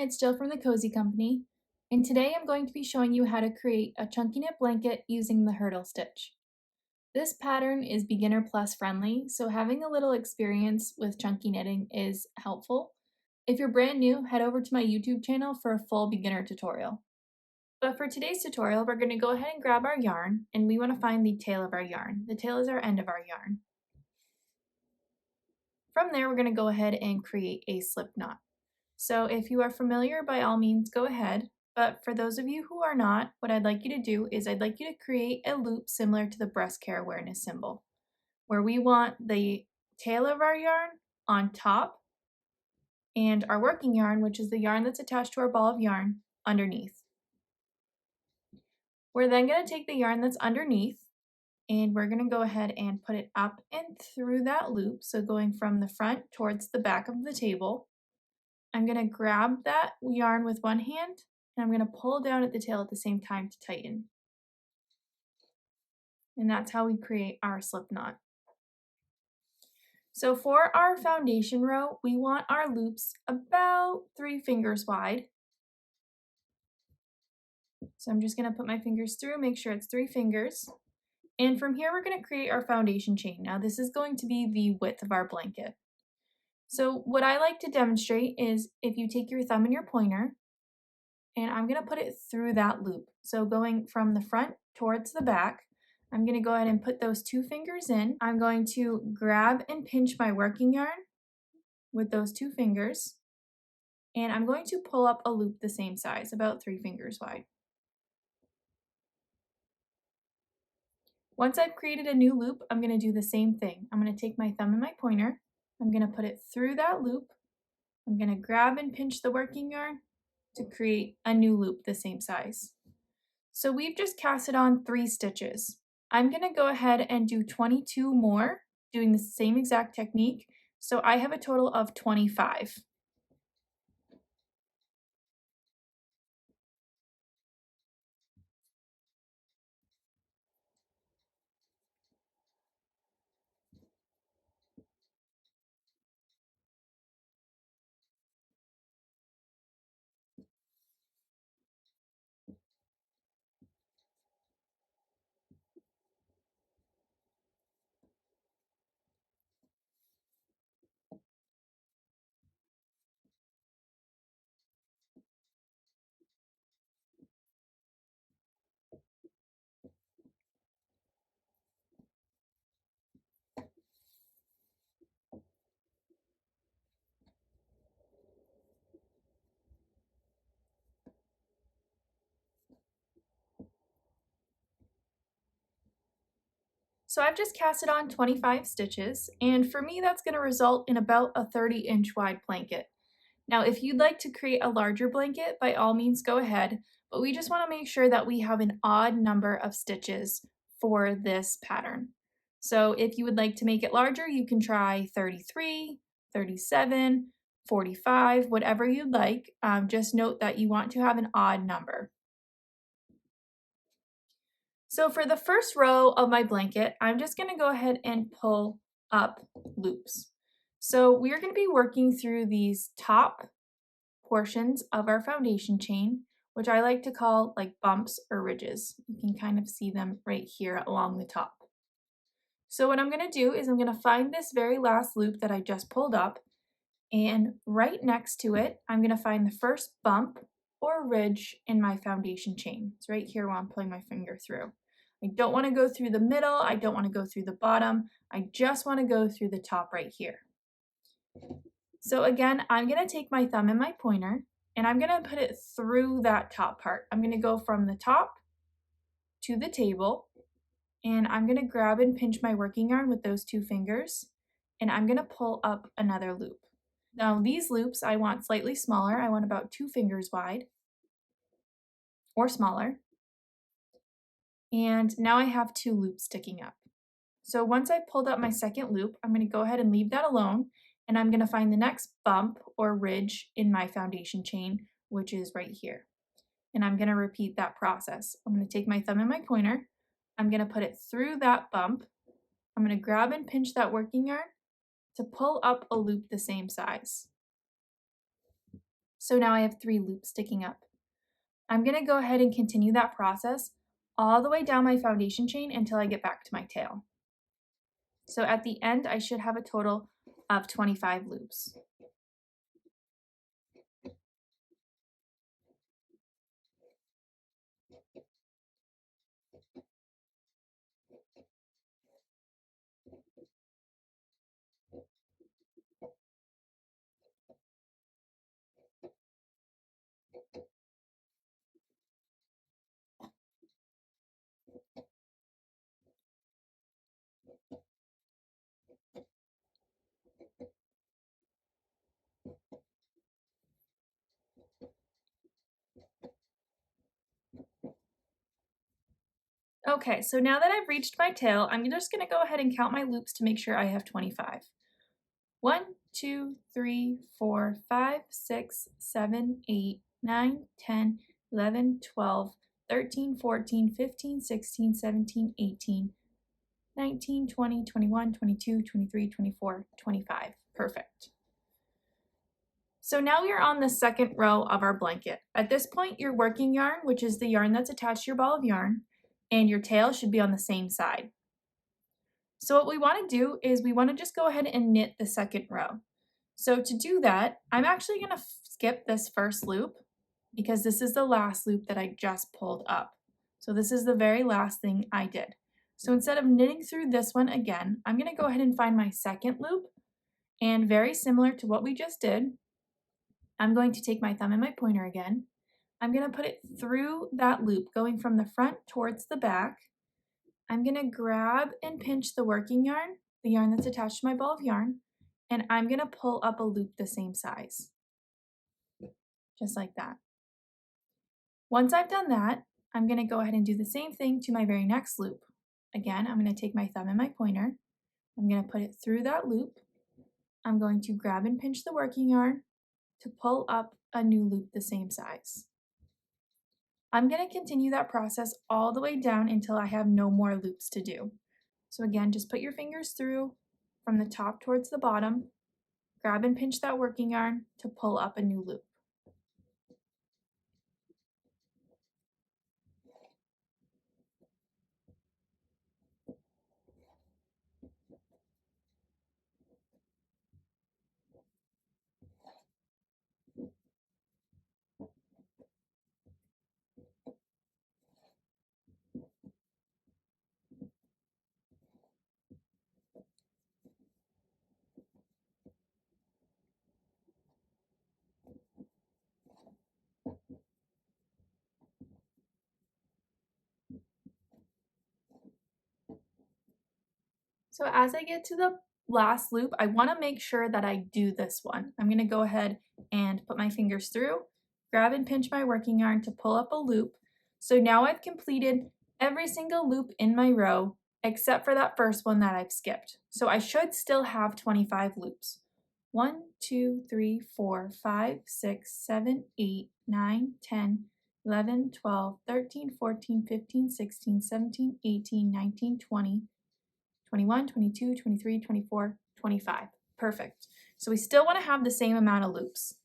it's Jill from the Cozy Company, and today I'm going to be showing you how to create a chunky knit blanket using the hurdle stitch. This pattern is beginner plus friendly, so having a little experience with chunky knitting is helpful. If you're brand new, head over to my YouTube channel for a full beginner tutorial. But for today's tutorial, we're going to go ahead and grab our yarn, and we want to find the tail of our yarn. The tail is our end of our yarn. From there, we're going to go ahead and create a slip knot. So if you are familiar, by all means, go ahead. But for those of you who are not, what I'd like you to do is I'd like you to create a loop similar to the breast care awareness symbol, where we want the tail of our yarn on top and our working yarn, which is the yarn that's attached to our ball of yarn, underneath. We're then going to take the yarn that's underneath and we're going to go ahead and put it up and through that loop, so going from the front towards the back of the table. I'm going to grab that yarn with one hand and I'm going to pull down at the tail at the same time to tighten. And that's how we create our slip knot. So for our foundation row, we want our loops about 3 fingers wide. So I'm just going to put my fingers through, make sure it's 3 fingers. And from here, we're going to create our foundation chain. Now this is going to be the width of our blanket. So what I like to demonstrate is if you take your thumb and your pointer, and I'm going to put it through that loop. So going from the front towards the back, I'm going to go ahead and put those 2 fingers in. I'm going to grab and pinch my working yarn with those 2 fingers, and I'm going to pull up a loop the same size, about 3 fingers wide. Once I've created a new loop, I'm going to do the same thing. I'm going to take my thumb and my pointer. I'm going to put it through that loop. I'm going to grab and pinch the working yarn to create a new loop the same size. So we've just casted on 3 stitches. I'm going to go ahead and do 22 more, doing the same exact technique. So I have a total of 25. So I've just casted on 25 stitches, and for me that's going to result in about a 30-inch wide blanket. Now if you'd like to create a larger blanket, by all means go ahead, but we just want to make sure that we have an odd number of stitches for this pattern. So if you would like to make it larger, you can try 33, 37, 45, whatever you'd like. Just note that you want to have an odd number. So for the first row of my blanket, I'm just going to go ahead and pull up loops. So we're going to be working through these top portions of our foundation chain, which I like to call like bumps or ridges. You can kind of see them right here along the top. So what I'm going to do is I'm going to find this very last loop that I just pulled up, and right next to it, I'm going to find the first bump or ridge in my foundation chain. It's right here where I'm pulling my finger through. I don't want to go through the middle, I don't want to go through the bottom, I just want to go through the top right here. So again, I'm going to take my thumb and my pointer, and I'm going to put it through that top part. I'm going to go from the top to the table, and I'm going to grab and pinch my working yarn with those 2 fingers, and I'm going to pull up another loop. Now these loops I want slightly smaller. I want about 2 fingers wide or smaller. And now I have 2 loops sticking up. So once I've pulled up my second loop, I'm going to go ahead and leave that alone, and I'm going to find the next bump or ridge in my foundation chain, which is right here. And I'm going to repeat that process. I'm going to take my thumb and my pointer, I'm going to put it through that bump, I'm going to grab and pinch that working yarn to pull up a loop the same size. So now I have 3 loops sticking up. I'm going to go ahead and continue that process all the way down my foundation chain until I get back to my tail. So at the end, I should have a total of 25 loops. Okay, so now that I've reached my tail, I'm just going to go ahead and count my loops to make sure I have 25. 1, 2, 3, 4, 5, 6, 7, 8, 9, 10, 11, 12, 13, 14, 15, 16, 17, 18, 19, 20, 21, 22, 23, 24, 25. Perfect. So now we are on the second row of our blanket. At this point, your working yarn, which is the yarn that's attached to your ball of yarn, and your tail should be on the same side. So what we want to do is we want to just go ahead and knit the second row. So to do that, I'm actually going to skip this first loop because this is the last loop that I just pulled up. So this is the very last thing I did. So instead of knitting through this one again, I'm going to go ahead and find my second loop, and very similar to what we just did, I'm going to take my thumb and my pointer again. I'm going to put it through that loop going from the front towards the back. I'm going to grab and pinch the working yarn, the yarn that's attached to my ball of yarn, and I'm going to pull up a loop the same size, just like that. Once I've done that, I'm going to go ahead and do the same thing to my very next loop. Again, I'm going to take my thumb and my pointer. I'm going to put it through that loop. I'm going to grab and pinch the working yarn to pull up a new loop the same size. I'm going to continue that process all the way down until I have no more loops to do. So again, just put your fingers through from the top towards the bottom, grab and pinch that working yarn to pull up a new loop. So as I get to the last loop, I want to make sure that I do this one. I'm going to go ahead and put my fingers through, grab and pinch my working yarn to pull up a loop. So now I've completed every single loop in my row except for that first one that I've skipped. So I should still have 25 loops. 1, 2, 3, 4, 5, 6, 7, 8, 9, 10, 11, 12, 13, 14, 15, 16, 17, 18, 19, 20, 21, 22, 23, 24, 25. Perfect. So we still want to have the same amount of loops.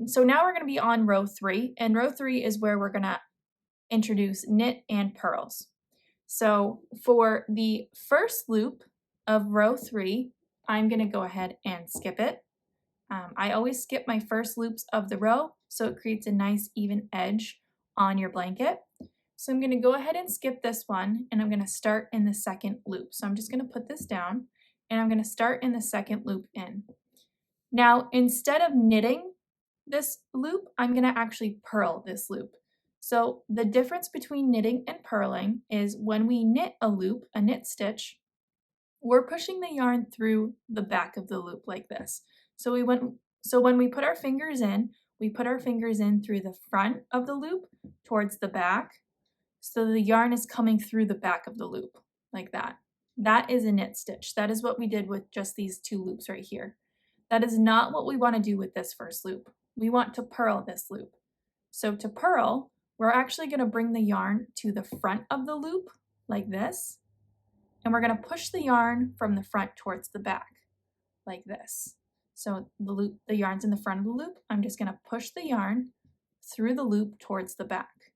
So now we're going to be on row 3, and row 3 is where we're going to introduce knit and purls. So for the first loop of row 3, I'm going to go ahead and skip it. I always skip my first loops of the row so it creates a nice even edge on your blanket. So I'm going to go ahead and skip this one, and I'm going to start in the second loop. So I'm just going to put this down, and I'm going to start in the second loop in. Now, instead of knitting this loop, I'm going to actually purl this loop. So the difference between knitting and purling is when we knit a loop, a knit stitch, we're pushing the yarn through the back of the loop like this. So when we put our fingers in, we put our fingers in through the front of the loop towards the back. So the yarn is coming through the back of the loop like that. That is a knit stitch. That is what we did with just these 2 loops right here. That is not what we want to do with this first loop. We want to purl this loop. So to purl, we're actually going to bring the yarn to the front of the loop like this. And we're going to push the yarn from the front towards the back like this. So the yarn's in the front of the loop. I'm just going to push the yarn through the loop towards the back,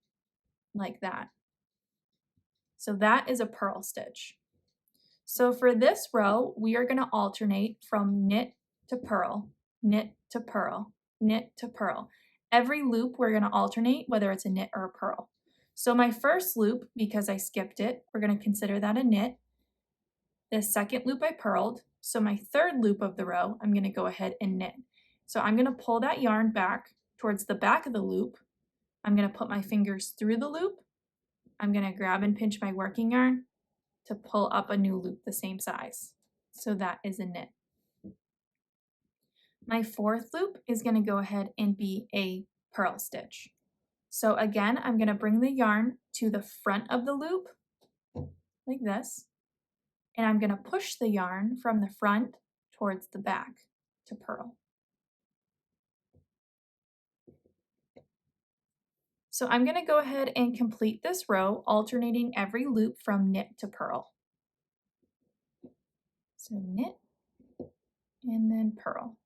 like that. So that is a purl stitch. So for this row, we are going to alternate from knit to purl, knit to purl, knit to purl. Every loop we're going to alternate, whether it's a knit or a purl. So my first loop, because I skipped it, we're going to consider that a knit. The second loop I purled, so my third loop of the row, I'm going to go ahead and knit. So I'm going to pull that yarn back towards the back of the loop. I'm going to put my fingers through the loop. I'm going to grab and pinch my working yarn to pull up a new loop the same size. So that is a knit. My fourth loop is going to go ahead and be a purl stitch. So again, I'm going to bring the yarn to the front of the loop, like this, and I'm going to push the yarn from the front towards the back to purl. So I'm going to go ahead and complete this row, alternating every loop from knit to purl. So knit and then purl.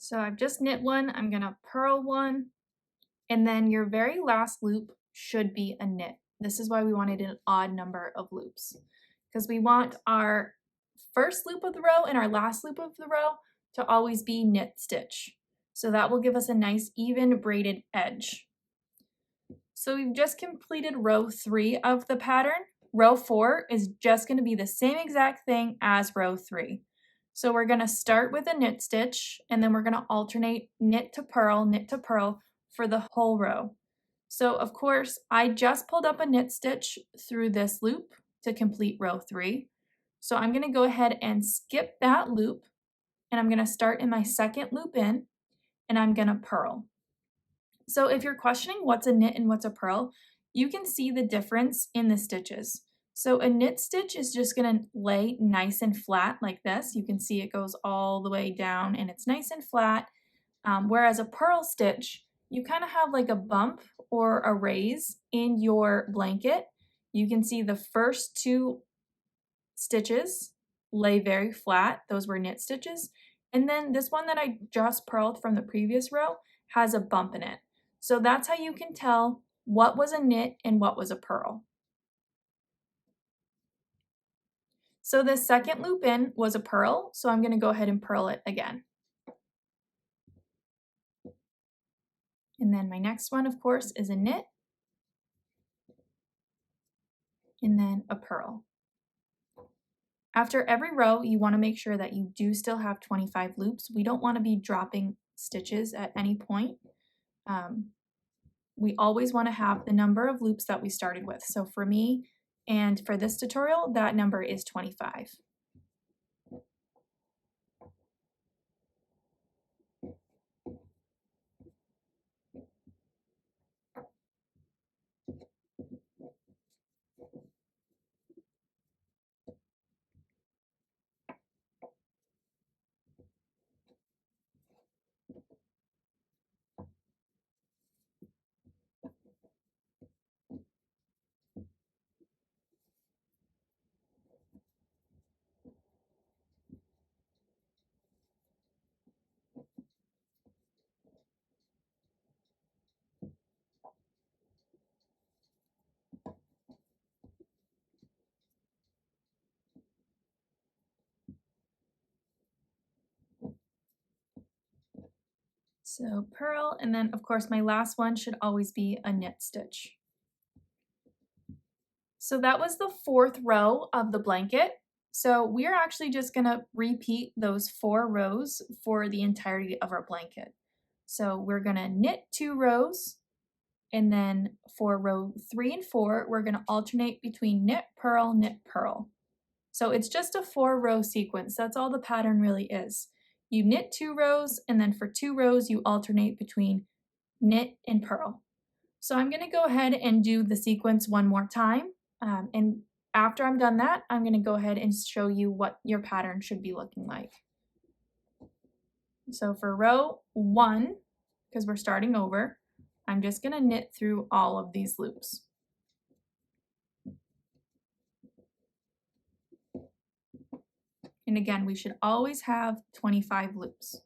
So I've just knit one, I'm going to purl one, and then your very last loop should be a knit. This is why we wanted an odd number of loops, because we want our first loop of the row and our last loop of the row to always be knit stitch. So that will give us a nice even braided edge. So we've just completed row 3 of the pattern. Row 4 is just going to be the same exact thing as row 3. So we're going to start with a knit stitch, and then we're going to alternate knit to purl for the whole row. So of course, I just pulled up a knit stitch through this loop to complete row 3. So I'm going to go ahead and skip that loop, and I'm going to start in my second loop in, and I'm going to purl. So if you're questioning what's a knit and what's a purl, you can see the difference in the stitches. So a knit stitch is just going to lay nice and flat like this. You can see it goes all the way down and it's nice and flat. Whereas a purl stitch, you kind of have like a bump or a raise in your blanket. You can see the first 2 stitches lay very flat. Those were knit stitches. And then this one that I just purled from the previous row has a bump in it. So that's how you can tell what was a knit and what was a purl. So the second loop in was a purl, so I'm going to go ahead and purl it again. And then my next one, of course, is a knit, and then a purl. After every row, you want to make sure that you do still have 25 loops. We don't want to be dropping stitches at any point. We always want to have the number of loops that we started with. So for me, and for this tutorial, that number is 25. So purl, and then of course my last one should always be a knit stitch. So that was the fourth row of the blanket. So we're actually just gonna repeat those 4 rows for the entirety of our blanket. So we're gonna knit 2 rows, and then for row 3 and 4, we're gonna alternate between knit, purl, knit, purl. So it's just a 4-row sequence. That's all the pattern really is. You knit 2 rows, and then for 2 rows, you alternate between knit and purl. So I'm gonna go ahead and do the sequence one more time. And after I'm done that, I'm gonna go ahead and show you what your pattern should be looking like. So for row 1, because we're starting over, I'm just gonna knit through all of these loops. And again, we should always have 25 loops.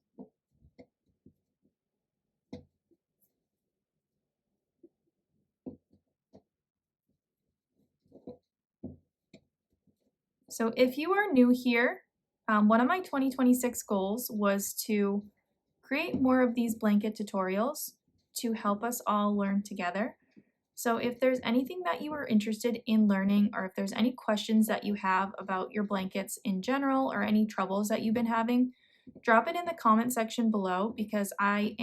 So if you are new here, one of my 2026 goals was to create more of these blanket tutorials to help us all learn together. So if there's anything that you are interested in learning, or if there's any questions that you have about your blankets in general, or any troubles that you've been having, drop it in the comment section below, because I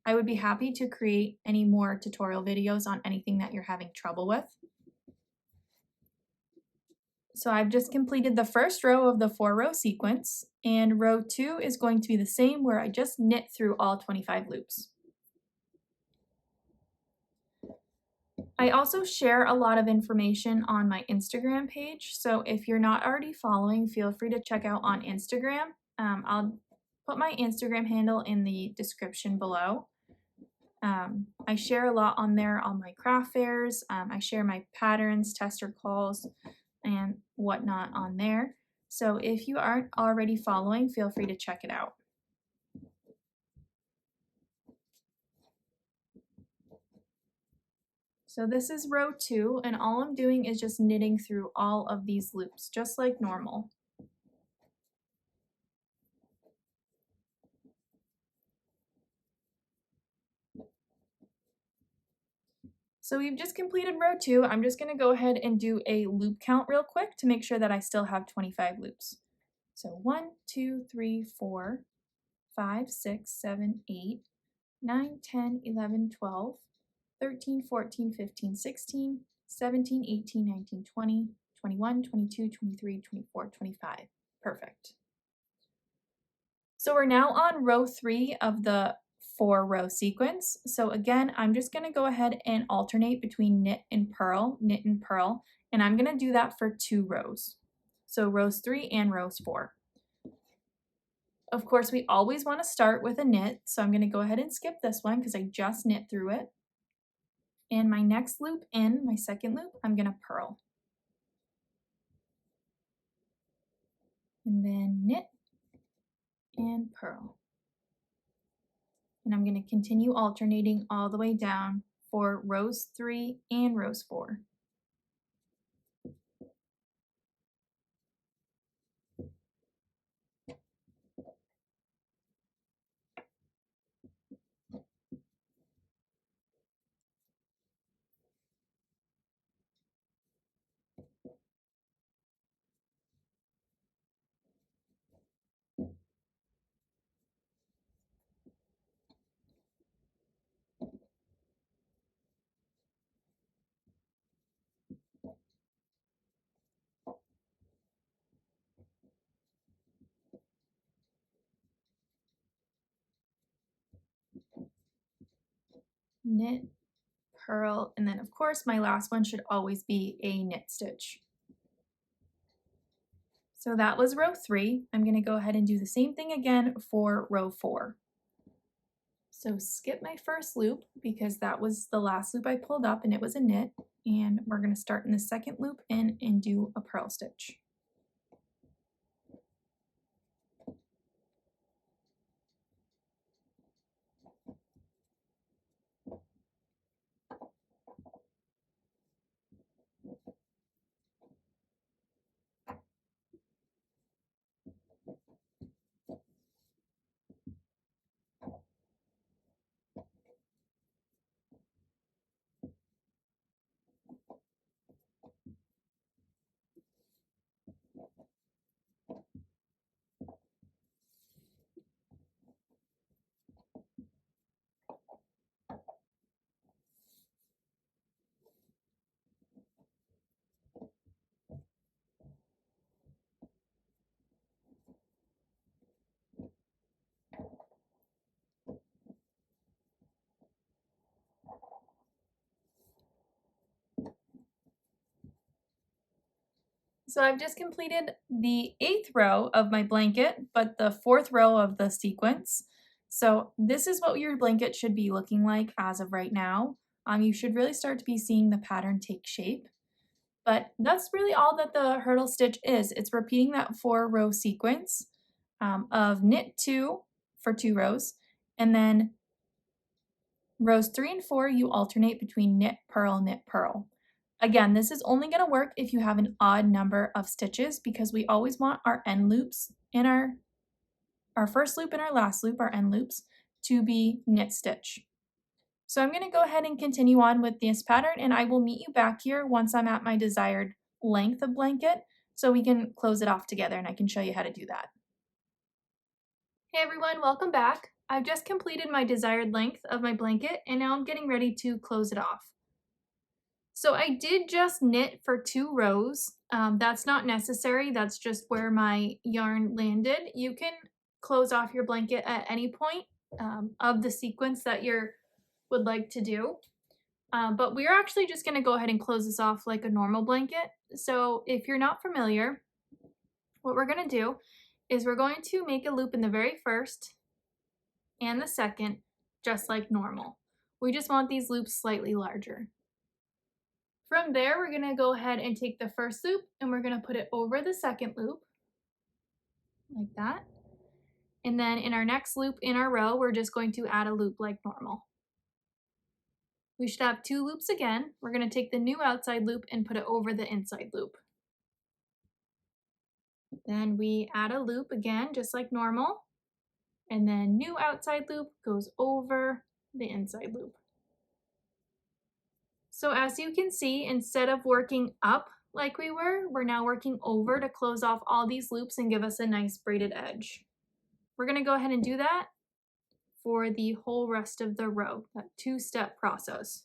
would be happy to create any more tutorial videos on anything that you're having trouble with. So I've just completed the first row of the 4-row sequence, and row 2 is going to be the same, where I just knit through all 25 loops. I also share a lot of information on my Instagram page, so if you're not already following, feel free to check out on Instagram. I'll put my Instagram handle in the description below. I share a lot on there on my craft fairs. I share my patterns, tester calls, and whatnot on there. So if you aren't already following, feel free to check it out. So this is row 2, and all I'm doing is just knitting through all of these loops, just like normal. So we've just completed row 2. I'm just gonna go ahead and do a loop count real quick to make sure that I still have 25 loops. So 1, 2, 3, 4, 5, 6, 7, 8, 9, 10, 11, 12, 13, 14, 15, 16, 17, 18, 19, 20, 21, 22, 23, 24, 25. Perfect. So we're now on row 3 of the 4-row sequence. So again, I'm just going to go ahead and alternate between knit and purl, and I'm going to do that for 2 rows. So rows 3 and rows 4. Of course, we always want to start with a knit, so I'm going to go ahead and skip this one because I just knit through it. And my next loop in, my second loop, I'm going to purl. And then knit and purl. And I'm going to continue alternating all the way down for rows 3 and rows 4. Knit, purl, and then of course my last one should always be a knit stitch. So that was row 3. I'm going to go ahead and do the same thing again for row 4. So skip my first loop because that was the last loop I pulled up and it was a knit, and we're going to start in the second loop in and do a purl stitch. So I've just completed the 8th row of my blanket, but the 4th row of the sequence. So this is what your blanket should be looking like as of right now. You should really start to be seeing the pattern take shape. But that's really all that the hurdle stitch is. It's repeating that 4-row sequence of knit 2 for 2 rows, and then rows 3 and 4 you alternate between knit, purl. Again, this is only going to work if you have an odd number of stitches because we always want our end loops in our first loop and our last loop, our end loops, to be knit stitch. So I'm going to go ahead and continue on with this pattern, and I will meet you back here once I'm at my desired length of blanket so we can close it off together and I can show you how to do that. Hey everyone, welcome back. I've just completed my desired length of my blanket and now I'm getting ready to close it off. So I did just knit for 2 rows. That's not necessary, that's just where my yarn landed. You can close off your blanket at any point of the sequence that you would like to do. But we're actually just going to go ahead and close this off like a normal blanket. So if you're not familiar, what we're going to do is we're going to make a loop in the very first and the second, just like normal. We just want these loops slightly larger. From there, we're going to go ahead and take the first loop and we're going to put it over the second loop, like that. And then in our next loop in our row, we're just going to add a loop like normal. We should have 2 loops again. We're going to take the new outside loop and put it over the inside loop. Then we add a loop again, just like normal. And then new outside loop goes over the inside loop. So as you can see, instead of working up like we were, we're now working over to close off all these loops and give us a nice braided edge. We're going to go ahead and do that for the whole rest of the row, that 2-step process.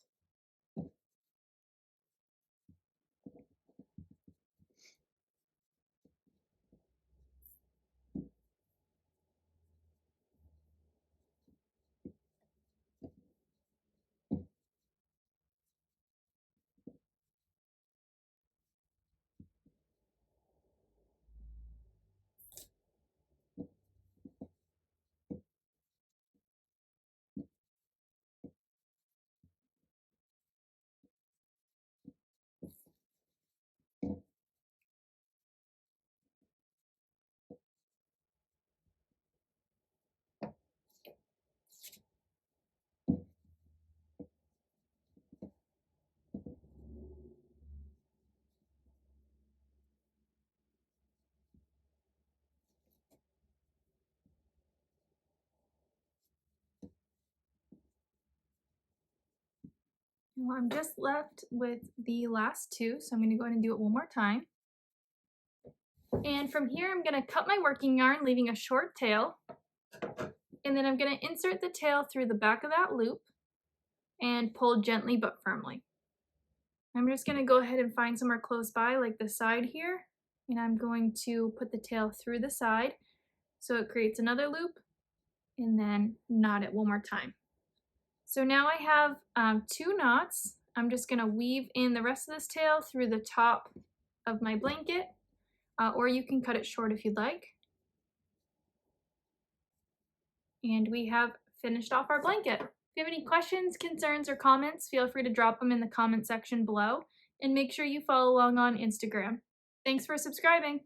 Well, I'm just left with the last 2, so I'm going to go ahead and do it one more time. And from here, I'm going to cut my working yarn, leaving a short tail. And then I'm going to insert the tail through the back of that loop and pull gently but firmly. I'm just going to go ahead and find somewhere close by, like the side here. And I'm going to put the tail through the side so it creates another loop and then knot it one more time. So now I have 2 knots. I'm just going to weave in the rest of this tail through the top of my blanket, or you can cut it short if you'd like. And we have finished off our blanket. If you have any questions, concerns, or comments, feel free to drop them in the comment section below, and make sure you follow along on Instagram. Thanks for subscribing.